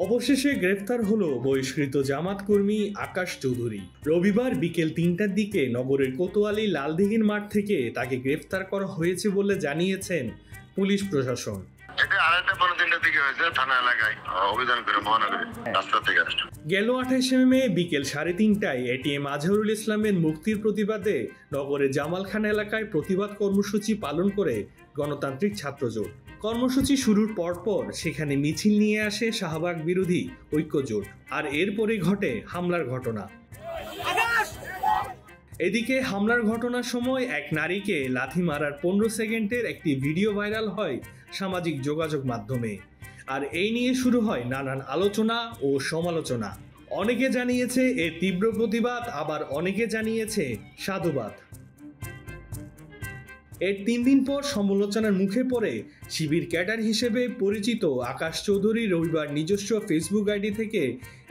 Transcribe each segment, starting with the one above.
অবশেষে গ্রেফতার হলো বহিষ্কৃত জামাত কর্মী আকাশ চৌধুরী। রবিবার বিকেল ৩টার দিকে নগরের কোতোয়ালি লালদিঘির মাঠ থেকে তাকে গ্রেফতার করা হয়েছে বলে জানিয়েছেন পুলিশ প্রশাসন। গেল ২৮শে মে বিকেল ৩:৩০টায় এটিএম আজহারুল ইসলামের মুক্তির প্রতিবাদে নগরের জামালখান এলাকায় প্রতিবাদ কর্মসূচি পালন করে গণতান্ত্রিক ছাত্রজোট। কর্মসূচি শুরুর পরপর সেখানে মিছিল নিয়ে আসে শাহবাগ বিরোধী ঐক্যজোট, আর এরপরে ঘটে হামলার ঘটনা। এদিকে হামলার ঘটনার সময় এক নারীকে লাথি মারার ১৫ সেকেন্ডের একটি ভিডিও ভাইরাল হয় সামাজিক যোগাযোগ মাধ্যমে, আর এই নিয়ে শুরু হয় নানান আলোচনা ও সমালোচনা। অনেকে জানিয়েছে এর তীব্র প্রতিবাদ, আবার অনেকে জানিয়েছে সাধুবাদ। এর ৩ দিন পর সমালোচনার মুখে পড়ে শিবির ক্যাডার হিসেবে পরিচিত আকাশ চৌধুরী রবিবার নিজস্ব ফেসবুক আইডি থেকে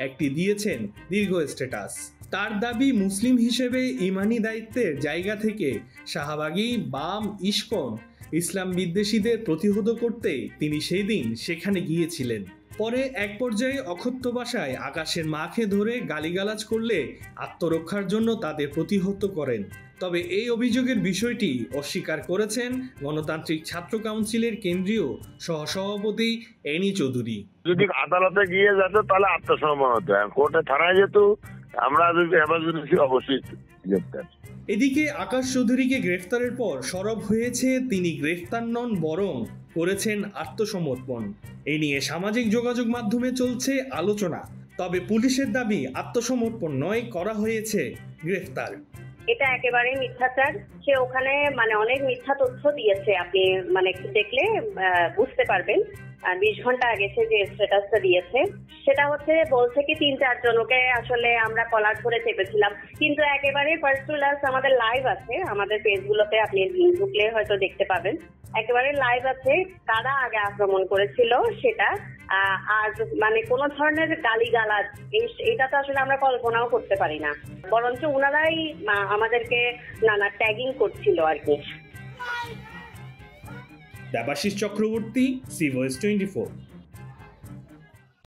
একটি দিয়েছেন দীর্ঘ স্ট্যাটাস। তার দাবি, মুসলিম হিসেবে ইমানি দায়িত্বের জায়গা থেকে শাহবাগী, বাম, ইস্কন, ইসলাম বিদ্বেষীদের প্রতিহত করতে তিনি সেই দিন সেখানে গিয়েছিলেন। পরে এক পর্যায়ে অকথ্য ভাষায় আকাশের মাকে ধরে গালিগালাজ করলে আত্মরক্ষার জন্য তাদের প্রতিহত করেন। তবে এই অভিযোগের বিষয়টি অস্বীকার করেছেন গণতান্ত্রিক ছাত্র কাউন্সিলের কেন্দ্রীয় সহসভাপতি এনি চৌধুরী। যদি আদালতে গিয়ে যেত তাহলে আত্মসমর্পণ হতো, কোর্টে থানায় যেত, আমরা যদি অবশ্যই গ্রেফতার। এদিকে আকাশ চৌধুরীকে গ্রেফতারের পর সরব হয়েছে তিনি গ্রেফতার নন, বরং করেছেন আত্মসমর্পণ। এ নিয়ে সামাজিক যোগাযোগ মাধ্যমে চলছে আলোচনা। তবে পুলিশের দাবি আত্মসমর্পণ নয়, করা হয়েছে গ্রেফতার। এটা একেবারে মিথ্যাচার। সে ওখানে অনেক মিথ্যা তথ্য দিয়েছে, আপনি দেখলে বুঝতে পারবেন। ২০ ঘন্টা আগে সে যে স্ট্যাটাসটা দিয়েছে সেটা বলছে কি ৩-৪ জনকে আসলে আমরা কলার ধরে চেপেছিলাম, কিন্তু একেবারে ফার্স্ট টু লাস্ট আমাদের লাইভ আছে, আমাদের পেজগুলোতে আপনি ঢুকলে হয়তো দেখতে পাবেন, একেবারে লাইভ আছে কারা আগে আক্রমণ করেছিল সেটা। আর কোন ধরনের গালিগালাজ এটা তো আসলে আমরা কল্পনাও করতে পারি না, বরঞ্চ ওনারাই আমাদেরকে নানা ট্যাগিং করছিল আর কি। Debashish Chakraborty, C voice 24।